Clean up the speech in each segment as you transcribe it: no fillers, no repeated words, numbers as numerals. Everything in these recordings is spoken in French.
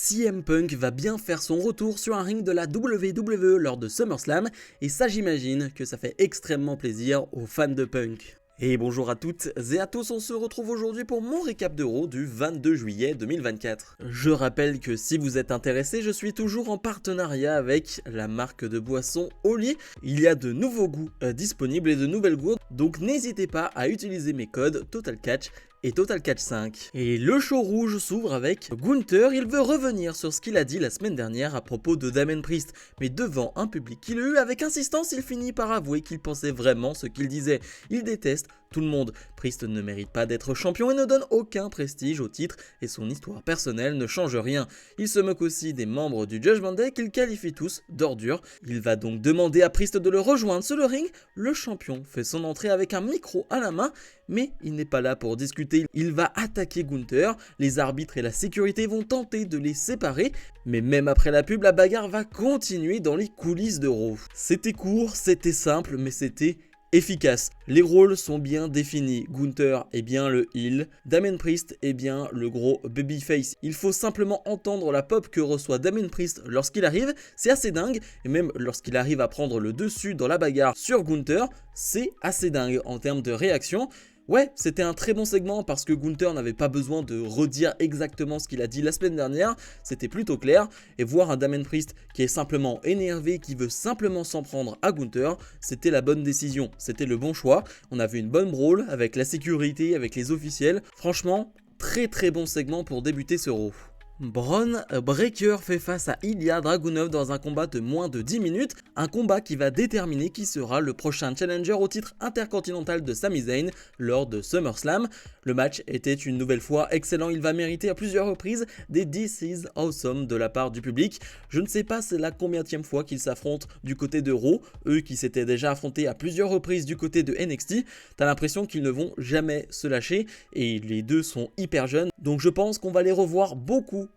CM Punk va bien faire son retour sur un ring de la WWE lors de SummerSlam, et ça j'imagine que ça fait extrêmement plaisir aux fans de Punk. Et bonjour à toutes et à tous, on se retrouve aujourd'hui pour mon récap de Raw du 22 juillet 2024. Je rappelle que si vous êtes intéressé, je suis toujours en partenariat avec la marque de boissons Oli. Il y a de nouveaux goûts disponibles et de nouvelles gourdes, donc n'hésitez pas à utiliser mes codes TotalCatch et TotalCatch 5. Et le show rouge s'ouvre avec Gunther. Il veut revenir sur ce qu'il a dit la semaine dernière à propos de Damien Priest, mais devant un public qui l'a eu avec insistance, il finit par avouer qu'il pensait vraiment ce qu'il disait. Il déteste tout le monde. Priest ne mérite pas d'être champion et ne donne aucun prestige au titre, et son histoire personnelle ne change rien. Il se moque aussi des membres du Judgment Day qu'il qualifie tous d'ordures. Il va donc demander à Priest de le rejoindre sur le ring. Le champion fait son entrée avec un micro à la main, mais il n'est pas là pour discuter. Il va attaquer Gunther. Les arbitres et la sécurité vont tenter de les séparer, mais même après la pub, la bagarre va continuer dans les coulisses de Raw. C'était court, c'était simple, mais c'était efficace. Les rôles sont bien définis. Gunther est bien le heel, Damien Priest est bien le gros babyface. Il faut simplement entendre la pop que reçoit Damien Priest lorsqu'il arrive, c'est assez dingue, et même lorsqu'il arrive à prendre le dessus dans la bagarre sur Gunther, c'est assez dingue en termes de réaction. Ouais, c'était un très bon segment parce que Gunther n'avait pas besoin de redire exactement ce qu'il a dit la semaine dernière, c'était plutôt clair, et voir un Damien Priest qui est simplement énervé, qui veut simplement s'en prendre à Gunther, c'était la bonne décision, c'était le bon choix. On a vu une bonne brawl avec la sécurité, avec les officiels, franchement, très bon segment pour débuter ce Raw. Bron Breakker fait face à Ilya Dragunov dans un combat de moins de 10 minutes, un combat qui va déterminer qui sera le prochain challenger au titre intercontinental de Sami Zayn lors de SummerSlam. Le match était une nouvelle fois excellent, il va mériter à plusieurs reprises des This is Awesome de la part du public. Je ne sais pas c'est la combienième fois qu'ils s'affrontent du côté de Raw, eux qui s'étaient déjà affrontés à plusieurs reprises du côté de NXT, t'as l'impression qu'ils ne vont jamais se lâcher et les deux sont hyper jeunes, donc je pense qu'on va les revoir beaucoup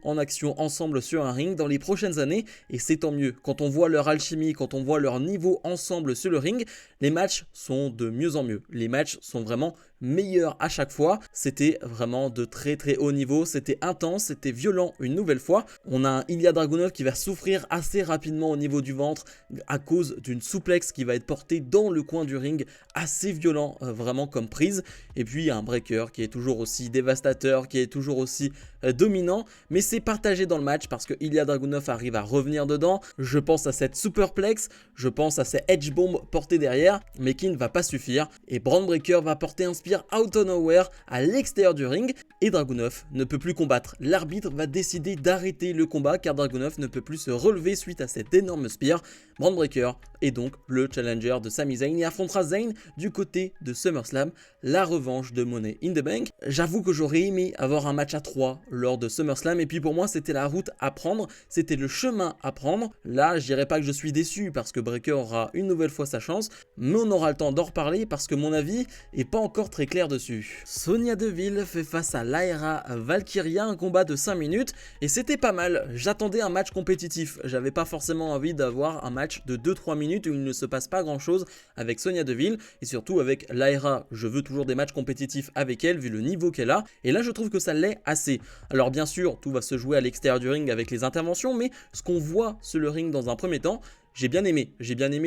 en action ensemble sur un ring dans les prochaines années, et c'est tant mieux. Quand on voit leur alchimie, quand on voit leur niveau ensemble sur le ring, les matchs sont de mieux en mieux. Les matchs sont vraiment meilleurs à chaque fois. C'était vraiment de très haut niveau, c'était intense, c'était violent une nouvelle fois. On a un Ilya Dragunov qui va souffrir assez rapidement au niveau du ventre à cause d'une souplex qui va être portée dans le coin du ring, assez violent vraiment comme prise. Et puis un Breakker qui est toujours aussi dévastateur, qui est toujours aussi dominant, mais c'est partagé dans le match parce que Ilya Dragunov arrive à revenir dedans. Je pense à cette superplex, je pense à ces edge bombs portées derrière, mais qui ne va pas suffire, et Bron Breakker va porter un spear out of nowhere à l'extérieur du ring, et Dragunov ne peut plus combattre. L'arbitre va décider d'arrêter le combat car Dragunov ne peut plus se relever suite à cet énorme spear. Bron Breakker est donc le challenger de Sami Zayn et affrontera Zayn du côté de SummerSlam, la revanche de Money in the Bank. J'avoue que j'aurais aimé avoir un match à 3 lors de SummerSlam, et puis pour moi c'était la route à prendre, c'était le chemin à prendre. Là je dirais pas que je suis déçu parce que Breakker aura une nouvelle fois sa chance, mais on aura le temps d'en reparler parce que mon avis est pas encore très clair dessus. Sonya Deville fait face à Lyra Valkyria, un combat de 5 minutes, et c'était pas mal. J'attendais un match compétitif, j'avais pas forcément envie d'avoir un match de 2-3 minutes où il ne se passe pas grand chose avec Sonya Deville, et surtout avec Lyra. Je veux toujours des matchs compétitifs avec elle vu le niveau qu'elle a, et là je trouve que ça l'est assez. Alors bien sûr tout va se jouer à l'extérieur du ring avec les interventions, mais ce qu'on voit sur le ring dans un premier temps, j'ai bien aimé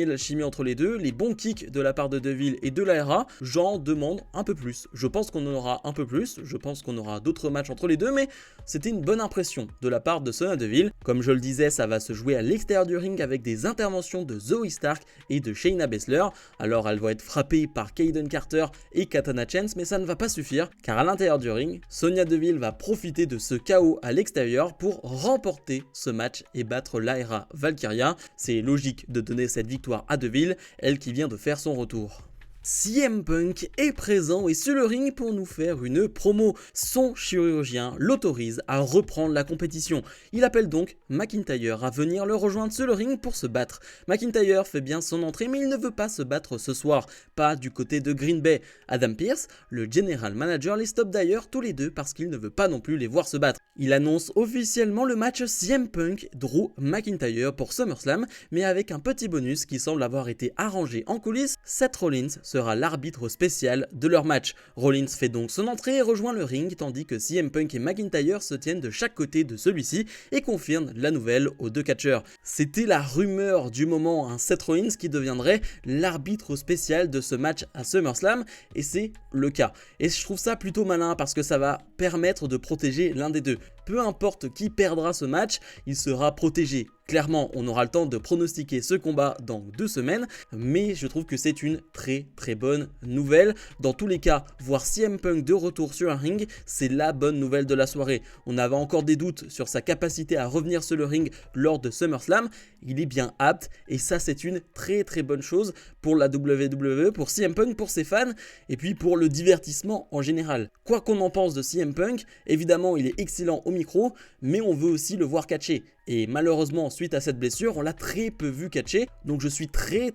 l'alchimie entre les deux, les bons kicks de la part de Deville et de Lyra. J'en demande un peu plus, je pense qu'on en aura un peu plus, je pense qu'on aura d'autres matchs entre les deux, mais c'était une bonne impression de la part de Sonya Deville. Comme je le disais, ça va se jouer à l'extérieur du ring avec des interventions de Zoe Stark et de Shayna Baszler. Alors elle va être frappée par Kayden Carter et Katana Chance, mais ça ne va pas suffire, car à l'intérieur du ring, Sonya Deville va profiter de ce chaos à l'extérieur pour remporter ce match et battre Lyra Valkyria. C'est logique de donner cette victoire à Deville, elle qui vient de faire son retour. CM Punk est présent et sur le ring pour nous faire une promo. Son chirurgien l'autorise à reprendre la compétition. Il appelle donc McIntyre à venir le rejoindre sur le ring pour se battre. McIntyre fait bien son entrée mais il ne veut pas se battre ce soir, pas du côté de Green Bay. Adam Pearce, le general manager, les stoppe d'ailleurs tous les deux parce qu'il ne veut pas non plus les voir se battre. Il annonce officiellement le match CM Punk Drew McIntyre pour SummerSlam, mais avec un petit bonus qui semble avoir été arrangé en coulisses. Seth Rollins sera l'arbitre spécial de leur match. Rollins fait donc son entrée et rejoint le ring tandis que CM Punk et McIntyre se tiennent de chaque côté de celui-ci et confirment la nouvelle aux deux catcheurs. C'était la rumeur du moment, Seth Rollins qui deviendrait l'arbitre spécial de ce match à SummerSlam et c'est le cas. Et je trouve ça plutôt malin parce que ça va permettre de protéger l'un des deux. Peu importe qui perdra ce match, il sera protégé. Clairement, on aura le temps de pronostiquer ce combat dans 2 semaines, mais je trouve que c'est une très bonne nouvelle. Dans tous les cas, voir CM Punk de retour sur un ring, c'est la bonne nouvelle de la soirée. On avait encore des doutes sur sa capacité à revenir sur le ring lors de SummerSlam. Il est bien apte et ça c'est une très bonne chose pour la WWE, pour CM Punk, pour ses fans et puis pour le divertissement en général. Quoi qu'on en pense de CM Punk, évidemment il est excellent au micro, mais on veut aussi le voir catcher. Et malheureusement, suite à cette blessure, on l'a très peu vu catcher, donc je suis très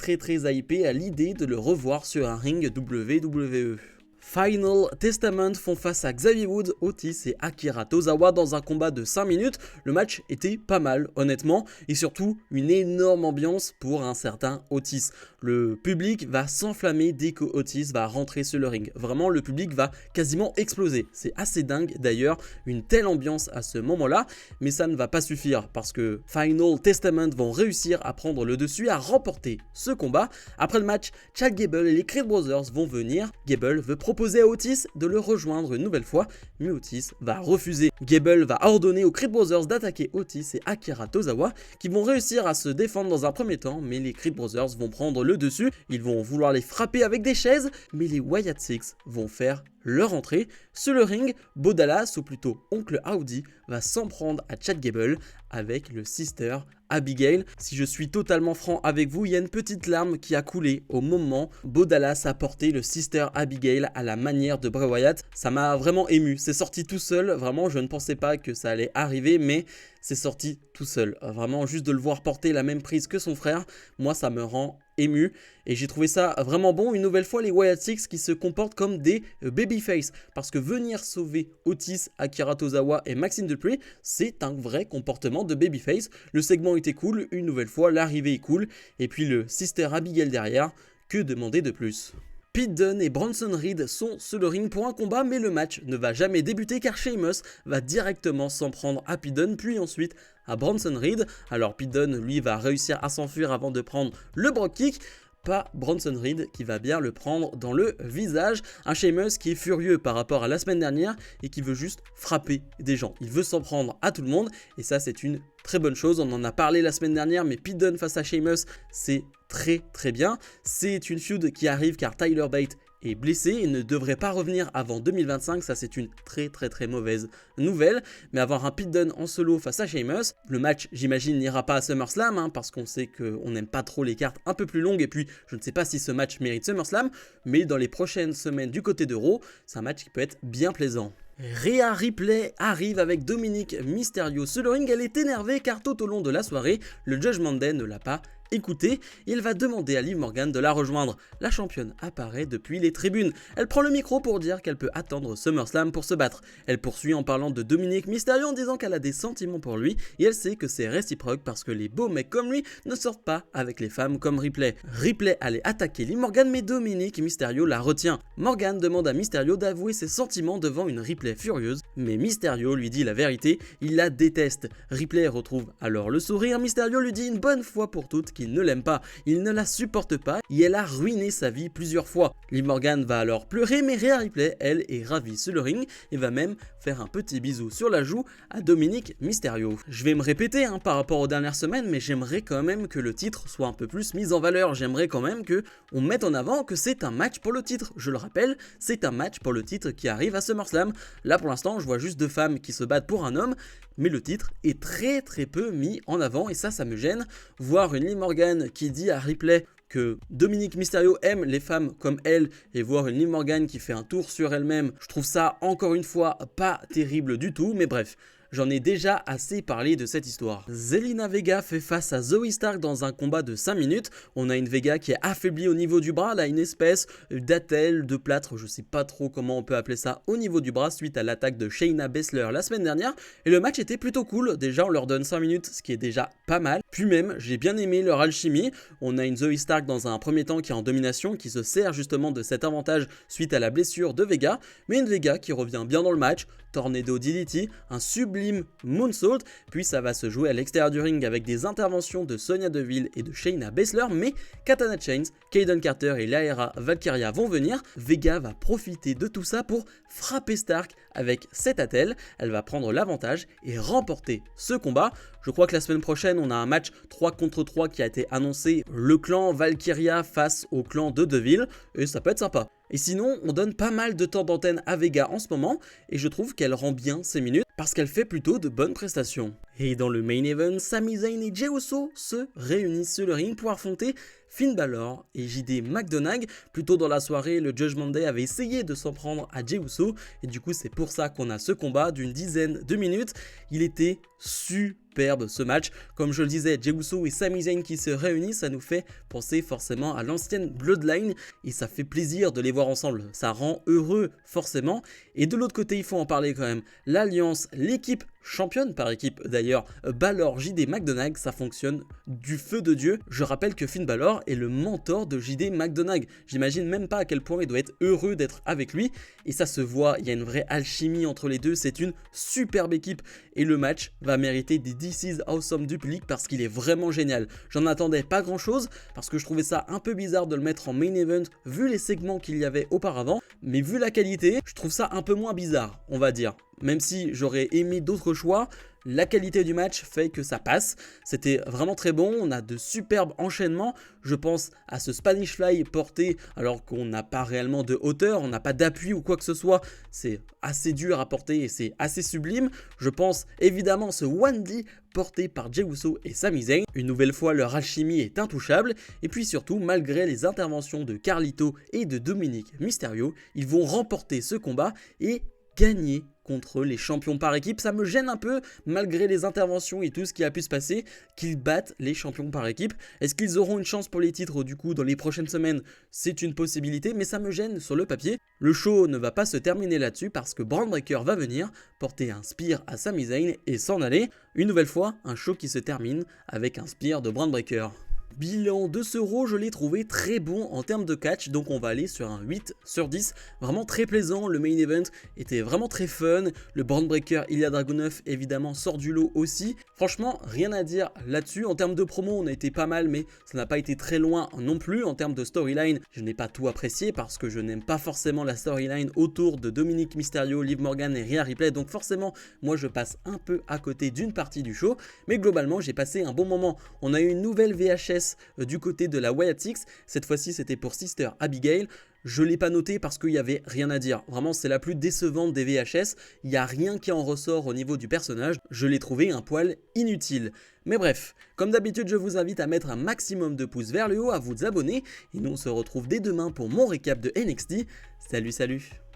hypé à l'idée de le revoir sur un ring WWE. Final Testament font face à Xavier Woods, Otis et Akira Tozawa dans un combat de 5 minutes. Le match était pas mal honnêtement et surtout une énorme ambiance pour un certain Otis. Le public va s'enflammer dès que Otis va rentrer sur le ring. Vraiment le public va quasiment exploser. C'est assez dingue d'ailleurs, une telle ambiance à ce moment-là, mais ça ne va pas suffire parce que Final Testament vont réussir à prendre le dessus, à remporter ce combat. Après le match, Chad Gable et les Creed Brothers vont venir. Gable veut proposer à Otis de le rejoindre une nouvelle fois, mais Otis va refuser. Gable va ordonner aux Creed Brothers d'attaquer Otis et Akira Tozawa qui vont réussir à se défendre dans un premier temps, mais les Creed Brothers vont prendre le dessus, ils vont vouloir les frapper avec des chaises, mais les Wyatt Six vont faire leur entrée. Sur le ring, Bo Dallas, ou plutôt Oncle Howdy, va s'en prendre à Chad Gable avec le Sister Abigail. Si je suis totalement franc avec vous, il y a une petite larme qui a coulé au moment où Bo Dallas a porté le Sister Abigail à la manière de Bray Wyatt. Ça m'a vraiment ému, c'est sorti tout seul, vraiment je ne pensais pas que ça allait arriver, mais c'est sorti tout seul. Vraiment juste de le voir porter la même prise que son frère, moi ça me rend ému et j'ai trouvé ça vraiment bon. Une nouvelle fois les Wyatt Six qui se comportent comme des babyface parce que venir sauver Otis, Akira Tozawa et Maxine Dupri, c'est un vrai comportement de babyface. Le segment était cool, une nouvelle fois l'arrivée est cool et puis le Sister Abigail derrière, que demander de plus? Pete Dunne et Bronson Reed sont sur le ring pour un combat, mais le match ne va jamais débuter car Sheamus va directement s'en prendre à Pete Dunne puis ensuite à Bronson Reed. Alors Pete Dunne lui va réussir à s'enfuir avant de prendre le Brogue Kick. Pas Bronson Reed qui va bien le prendre dans le visage. Un Sheamus qui est furieux par rapport à la semaine dernière et qui veut juste frapper des gens. Il veut s'en prendre à tout le monde et ça c'est une très bonne chose. On en a parlé la semaine dernière, mais Pete Dunne face à Sheamus, c'est très bien. C'est une feud qui arrive car Tyler Bate est blessé et ne devrait pas revenir avant 2025, ça c'est une très mauvaise nouvelle, mais avoir un Pete Dunne en solo face à Sheamus, le match j'imagine n'ira pas à SummerSlam parce qu'on sait qu'on n'aime pas trop les cartes un peu plus longues et puis je ne sais pas si ce match mérite SummerSlam, mais dans les prochaines semaines du côté de Raw, c'est un match qui peut être bien plaisant. Rhea Ripley arrive avec Dominic Mysterio sur le ring, elle est énervée car tout au long de la soirée, le Judgment Day ne l'a pas écoutée, il va demander à Liv Morgan de la rejoindre. La championne apparaît depuis les tribunes. Elle prend le micro pour dire qu'elle peut attendre SummerSlam pour se battre. Elle poursuit en parlant de Dominic Mysterio en disant qu'elle a des sentiments pour lui et elle sait que c'est réciproque parce que les beaux mecs comme lui ne sortent pas avec les femmes comme Ripley. Ripley allait attaquer Liv Morgan mais Dominic Mysterio la retient. Morgan demande à Mysterio d'avouer ses sentiments devant une Ripley furieuse, mais Mysterio lui dit la vérité, il la déteste. Ripley retrouve alors le sourire, Mysterio lui dit une bonne fois pour toutes qu'il ne l'aime pas, il ne la supporte pas et elle a ruiné sa vie plusieurs fois. Liv Morgan va alors pleurer mais Rhea Ripley, elle, est ravie sur le ring et va même faire un petit bisou sur la joue à Dominic Mysterio. Je vais me répéter par rapport aux dernières semaines, mais j'aimerais quand même que le titre soit un peu plus mis en valeur, j'aimerais quand même que on mette en avant que c'est un match pour le titre. Je le rappelle, c'est un match pour le titre qui arrive à SummerSlam. Là pour l'instant je vois juste 2 femmes qui se battent pour un homme, mais le titre est très peu mis en avant et ça me gêne. Voir une Liv Morgan qui dit à Ripley que Dominic Mysterio aime les femmes comme elle et voir une Liv Morgan qui fait un tour sur elle-même, je trouve ça encore une fois pas terrible du tout, mais bref. j'en ai déjà assez parlé de cette histoire. Zelina Vega fait face à Zoey Stark dans un combat de 5 minutes. On a une Vega qui est affaiblie au niveau du bras, elle a une espèce d'attelle, de plâtre, je sais pas trop comment on peut appeler ça, au niveau du bras suite à l'attaque de Shayna Baszler la semaine dernière. Et le match était plutôt cool, déjà on leur donne 5 minutes, ce qui est déjà pas mal. Puis même, j'ai bien aimé leur alchimie. On a une Zoey Stark dans un premier temps qui est en domination, qui se sert justement de cet avantage suite à la blessure de Vega, mais une Vega qui revient bien dans le match, Tornado DDT, un sublime moonsault, puis ça va se jouer à l'extérieur du ring avec des interventions de Sonya Deville et de Shayna Baszler, mais Katana Chains, Kayden Carter et Lyra Valkyria vont venir. Vega va profiter de tout ça pour frapper Stark avec cette attelle, elle va prendre l'avantage et remporter ce combat. Je crois que la semaine prochaine on a un match 3 contre 3 qui a été annoncé, le clan Valkyria face au clan de Deville, et ça peut être sympa. Et sinon, on donne pas mal de temps d'antenne à Vega en ce moment, et je trouve qu'elle rend bien ses minutes, parce qu'elle fait plutôt de bonnes prestations. Et dans le main event, Sami Zayn et Jey Uso se réunissent sur le ring pour affronter Finn Balor et JD McDonagh. Plus tôt dans la soirée, le Judgment Day avait essayé de s'en prendre à Jey Uso, et du coup c'est pour ça qu'on a ce combat d'une dizaine de minutes. Il était superbe ce match. Comme je le disais, Jey Uso et Sami Zayn qui se réunissent, ça nous fait penser forcément à l'ancienne Bloodline, et ça fait plaisir de les voir ensemble, ça rend heureux forcément. Et de l'autre côté, il faut en parler quand même, l'Alliance, l'équipe championne par équipe d'ailleurs, Balor, JD McDonagh, ça fonctionne du feu de Dieu. Je rappelle que Finn Balor est le mentor de JD McDonagh, j'imagine même pas à quel point il doit être heureux d'être avec lui, et ça se voit, il y a une vraie alchimie entre les deux, c'est une superbe équipe, et le match va mériter des This is Awesome du public parce qu'il est vraiment génial. J'en attendais pas grand chose, parce que je trouvais ça un peu bizarre de le mettre en main event vu les segments qu'il y avait auparavant, mais vu la qualité, je trouve ça un peu moins bizarre, on va dire. Même si j'aurais aimé d'autres choix, la qualité du match fait que ça passe. C'était vraiment très bon, on a de superbes enchaînements. Je pense à ce Spanish Fly porté alors qu'on n'a pas réellement de hauteur, on n'a pas d'appui ou quoi que ce soit. C'est assez dur à porter et c'est assez sublime. Je pense évidemment à ce 1D porté par Jey Uso et Sami Zayn. Une nouvelle fois, leur alchimie est intouchable. Et puis surtout, malgré les interventions de Carlito et de Dominic Mysterio, ils vont remporter ce combat et gagner contre les champions par équipe. Ça me gêne un peu, malgré les interventions et tout ce qui a pu se passer, qu'ils battent les champions par équipe. Est-ce qu'ils auront une chance pour les titres du coup dans les prochaines semaines? C'est une possibilité, mais ça me gêne sur le papier. Le show ne va pas se terminer là-dessus parce que Bron Breakker va venir porter un spear à Sami Zayn et s'en aller. Une nouvelle fois, un show qui se termine avec un spear de Bron Breakker. Bilan de ce Raw, je l'ai trouvé très bon en termes de catch, donc on va aller sur un 8 sur 10, vraiment très plaisant. Le main event était vraiment très fun, le Bron Breakker Ilya Dragunov évidemment sort du lot aussi. Franchement, rien à dire là-dessus. En termes de promo, on a été pas mal, mais ça n'a pas été très loin non plus. En termes de storyline, je n'ai pas tout apprécié parce que je n'aime pas forcément la storyline autour de Dominic Mysterio, Liv Morgan et Rhea Ripley, donc forcément, moi je passe un peu à côté d'une partie du show, mais globalement, j'ai passé un bon moment. On a eu une nouvelle VHS du côté de la Wyatt Six, cette fois-ci c'était pour Sister Abigail. Je ne l'ai pas noté parce qu'il n'y avait rien à dire. Vraiment, c'est la plus décevante des VHS. Il n'y a rien qui en ressort au niveau du personnage. Je l'ai trouvé un poil inutile. Mais bref, comme d'habitude, je vous invite à mettre un maximum de pouces vers le haut, à vous abonner. Et nous, on se retrouve dès demain pour mon récap de NXT. Salut, salut!